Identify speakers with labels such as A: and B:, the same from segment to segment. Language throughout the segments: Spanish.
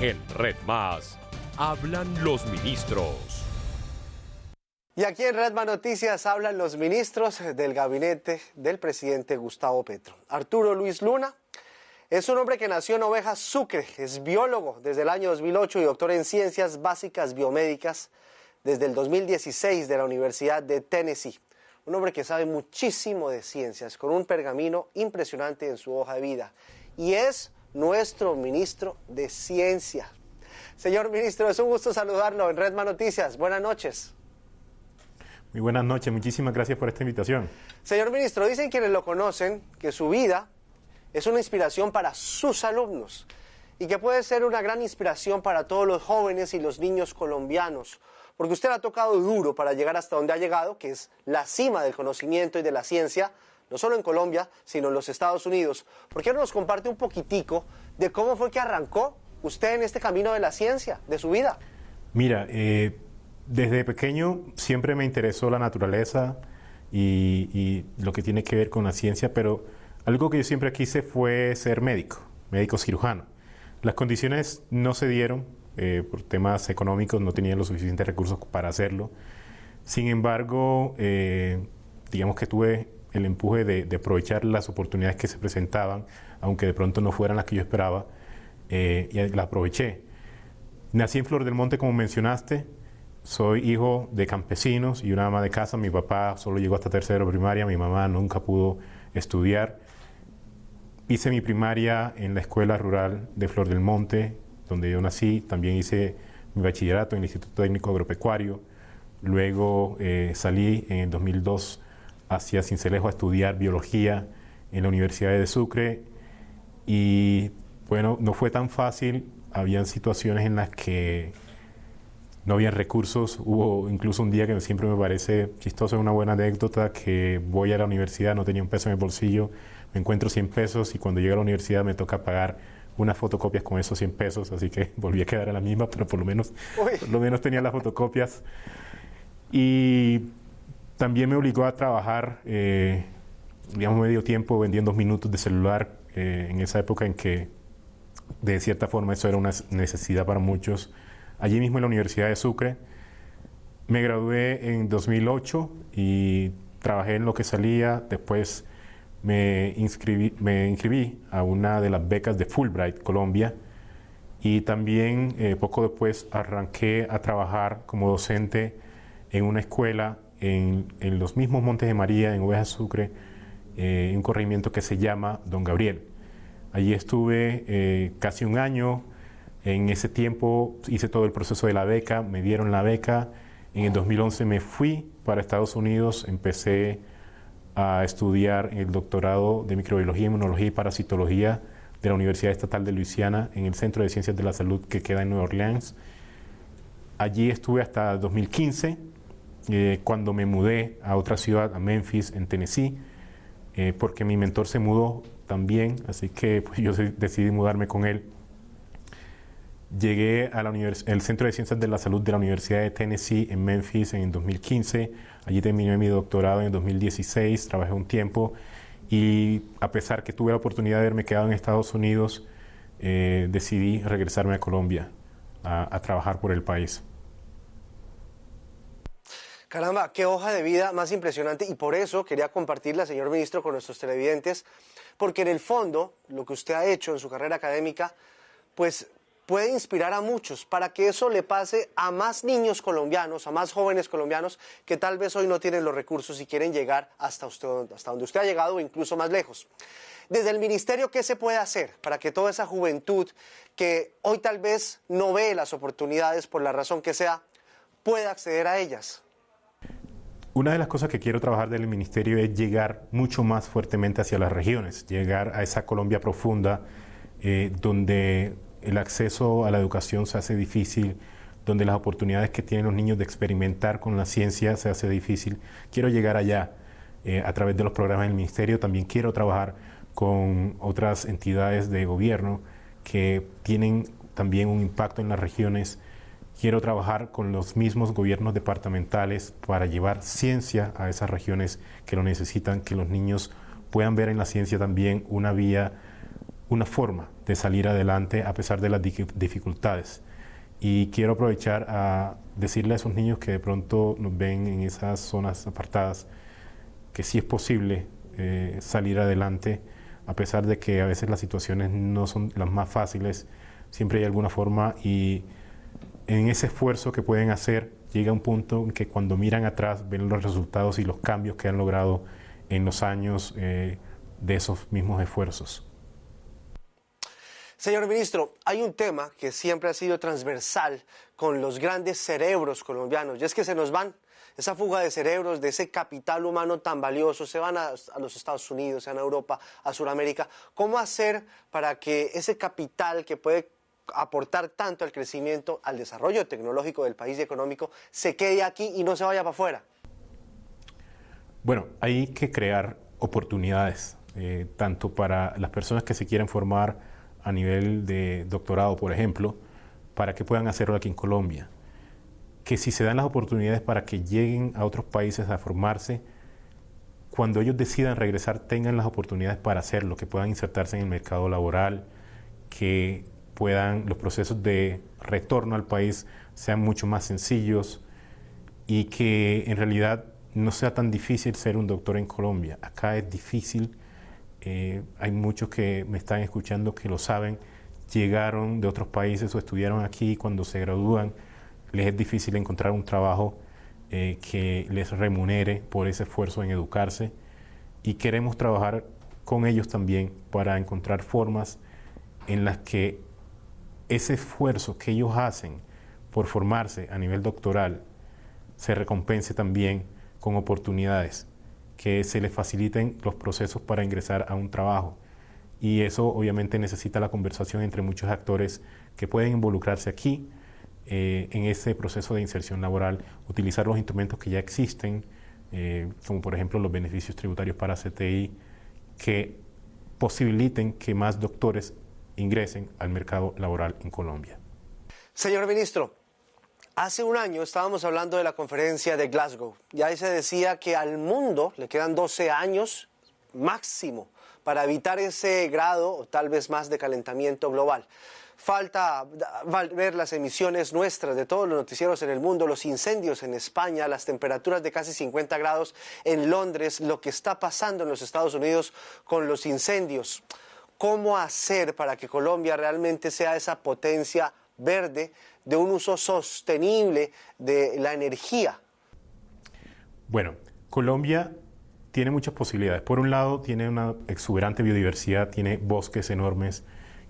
A: En Red Más, hablan los ministros.
B: Y aquí en Red Más Noticias hablan los ministros del gabinete del presidente Gustavo Petro. Arturo Luis Luna es un hombre que nació en Ovejas, Sucre, es biólogo desde el año 2008 y doctor en Ciencias Básicas Biomédicas desde el 2016 de la Universidad de Tennessee. Un hombre que sabe muchísimo de ciencias, con un pergamino impresionante en su hoja de vida. Y es nuestro ministro de Ciencia. Señor ministro, es un gusto saludarlo en Red Más Noticias. Buenas noches.
C: Muy buenas noches, muchísimas gracias por esta invitación.
B: Señor ministro, dicen quienes lo conocen que su vida es una inspiración para sus alumnos y que puede ser una gran inspiración para todos los jóvenes y los niños colombianos, porque usted ha tocado duro para llegar hasta donde ha llegado, que es la cima del conocimiento y de la ciencia, no solo en Colombia, sino en los Estados Unidos. ¿Por qué no nos comparte un poquitico de cómo fue que arrancó usted en este camino de la ciencia, de su vida?
C: Mira, desde pequeño siempre me interesó la naturaleza y lo que tiene que ver con la ciencia, pero algo que yo siempre quise fue ser médico cirujano. Las condiciones no se dieron por temas económicos, no tenía los suficientes recursos para hacerlo. Sin embargo, digamos que tuve el empuje de aprovechar las oportunidades que se presentaban, aunque de pronto no fueran las que yo esperaba, y las aproveché. Nací en Flor del Monte, como mencionaste. Soy hijo de campesinos y una ama de casa. Mi papá solo llegó hasta tercero primaria, mi mamá nunca pudo estudiar. Hice mi primaria en la escuela rural de Flor del Monte, donde yo nací. También hice mi bachillerato en el Instituto Técnico Agropecuario. Luego salí en el 2002 hacia Sincelejo a estudiar biología en la Universidad de Sucre. Y bueno, no fue tan fácil. Habían situaciones en las que no había recursos. Hubo incluso un día que siempre me parece chistoso, una buena anécdota, que voy a la universidad, no tenía un peso en el bolsillo, me encuentro 100 pesos y cuando llego a la universidad me toca pagar unas fotocopias con esos 100 pesos, así que volví a quedar a la misma, pero por lo menos tenía las fotocopias. Y también me obligó a trabajar, digamos, medio tiempo vendiendo 2 minutos de celular, en esa época en que de cierta forma eso era una necesidad para muchos. Allí mismo en la Universidad de Sucre. Me gradué en 2008 y trabajé en lo que salía. Después me inscribí a una de las becas de Fulbright, Colombia. Y también poco después arranqué a trabajar como docente en una escuela en los mismos Montes de María, en Ovejas, Sucre, un corregimiento que se llama Don Gabriel. Allí estuve casi un año. En ese tiempo hice todo el proceso de la beca, me dieron la beca. En el 2011 me fui para Estados Unidos, empecé a estudiar el doctorado de microbiología, inmunología y parasitología de la Universidad Estatal de Luisiana en el Centro de Ciencias de la Salud que queda en Nueva Orleans. Allí estuve hasta 2015, cuando me mudé a otra ciudad, a Memphis, en Tennessee, porque mi mentor se mudó también, así que pues, yo decidí mudarme con él. Llegué al Centro de Ciencias de la Salud de la Universidad de Tennessee en Memphis en 2015. Allí terminé mi doctorado en 2016, trabajé un tiempo y a pesar que tuve la oportunidad de haberme quedado en Estados Unidos, decidí regresarme a Colombia a trabajar por el país.
B: Caramba, qué hoja de vida más impresionante, y por eso quería compartirla, señor ministro, con nuestros televidentes, porque en el fondo lo que usted ha hecho en su carrera académica, pues puede inspirar a muchos para que eso le pase a más niños colombianos, a más jóvenes colombianos que tal vez hoy no tienen los recursos y quieren llegar hasta donde usted ha llegado o incluso más lejos. Desde el ministerio, ¿qué se puede hacer para que toda esa juventud que hoy tal vez no ve las oportunidades por la razón que sea, pueda acceder a ellas?
C: Una de las cosas que quiero trabajar del ministerio es llegar mucho más fuertemente hacia las regiones, llegar a esa Colombia profunda donde el acceso a la educación se hace difícil, donde las oportunidades que tienen los niños de experimentar con la ciencia se hace difícil. Quiero llegar allá a través de los programas del ministerio. También quiero trabajar con otras entidades de gobierno que tienen también un impacto en las regiones. Quiero trabajar con los mismos gobiernos departamentales para llevar ciencia a esas regiones que lo necesitan, que los niños puedan ver en la ciencia también una vía una forma de salir adelante a pesar de las dificultades. Y quiero aprovechar a decirle a esos niños que de pronto nos ven en esas zonas apartadas que sí es posible salir adelante, a pesar de que a veces las situaciones no son las más fáciles, siempre hay alguna forma, y en ese esfuerzo que pueden hacer llega un punto en que cuando miran atrás ven los resultados y los cambios que han logrado en los años de esos mismos esfuerzos.
B: Señor ministro, hay un tema que siempre ha sido transversal con los grandes cerebros colombianos, y es que se nos van. Esa fuga de cerebros, de ese capital humano tan valioso, se van a los Estados Unidos, se van a Europa, a Sudamérica. ¿Cómo hacer para que ese capital que puede aportar tanto al crecimiento, al desarrollo tecnológico del país y económico, se quede aquí y no se vaya para afuera?
C: Bueno, hay que crear oportunidades, tanto para las personas que se quieren formar a nivel de doctorado, por ejemplo, para que puedan hacerlo aquí en Colombia. Que si se dan las oportunidades para que lleguen a otros países a formarse, cuando ellos decidan regresar tengan las oportunidades para hacerlo, que puedan insertarse en el mercado laboral, que puedan, los procesos de retorno al país sean mucho más sencillos y que en realidad no sea tan difícil ser un doctor en Colombia. Acá es difícil, hay muchos que me están escuchando que lo saben, llegaron de otros países o estudiaron aquí y cuando se gradúan les es difícil encontrar un trabajo que les remunere por ese esfuerzo en educarse, y queremos trabajar con ellos también para encontrar formas en las que ese esfuerzo que ellos hacen por formarse a nivel doctoral se recompense también con oportunidades, que se les faciliten los procesos para ingresar a un trabajo. Y eso obviamente necesita la conversación entre muchos actores que pueden involucrarse aquí en ese proceso de inserción laboral, utilizar los instrumentos que ya existen, como por ejemplo los beneficios tributarios para CTI, que posibiliten que más doctores ingresen al mercado laboral en Colombia.
B: Señor ministro, hace un año estábamos hablando de la conferencia de Glasgow y ahí se decía que al mundo le quedan 12 años máximo para evitar ese grado o tal vez más de calentamiento global. Falta ver las emisiones nuestras de todos los noticieros en el mundo, los incendios en España, las temperaturas de casi 50 grados en Londres, lo que está pasando en los Estados Unidos con los incendios. ¿Cómo hacer para que Colombia realmente sea esa potencia verde de un uso sostenible de la energía?
C: Bueno, Colombia tiene muchas posibilidades. Por un lado, tiene una exuberante biodiversidad, tiene bosques enormes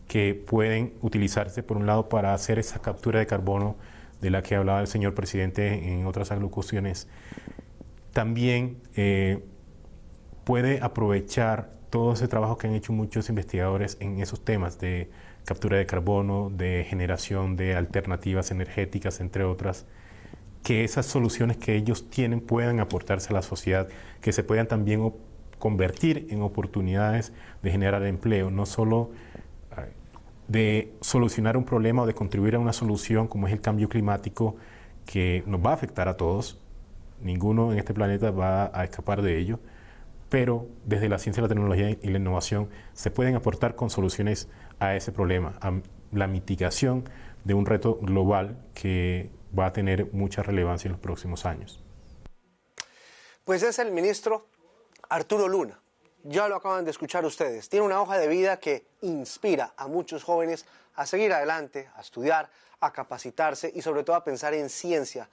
C: que pueden utilizarse, por un lado, para hacer esa captura de carbono de la que hablaba el señor presidente en otras alocuciones. También puede aprovechar todo ese trabajo que han hecho muchos investigadores en esos temas de captura de carbono, de generación de alternativas energéticas, entre otras, que esas soluciones que ellos tienen puedan aportarse a la sociedad, que se puedan también convertir en oportunidades de generar empleo, no solo de solucionar un problema o de contribuir a una solución como es el cambio climático, que nos va a afectar a todos. Ninguno en este planeta va a escapar de ello, pero desde la ciencia, la tecnología y la innovación se pueden aportar con soluciones a ese problema, a la mitigación de un reto global que va a tener mucha relevancia en los próximos años.
B: Pues es el ministro Arturo Luna. Ya lo acaban de escuchar ustedes. Tiene una hoja de vida que inspira a muchos jóvenes a seguir adelante, a estudiar, a capacitarse y sobre todo a pensar en ciencia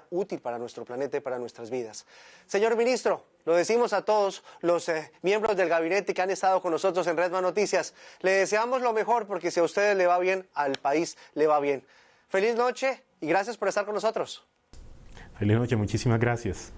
B: útil para nuestro planeta y para nuestras vidas. Señor ministro, lo decimos a todos los miembros del gabinete que han estado con nosotros en Redman Noticias. Le deseamos lo mejor porque si a ustedes le va bien, al país le va bien. Feliz noche y gracias por estar con nosotros.
C: Feliz noche, muchísimas gracias.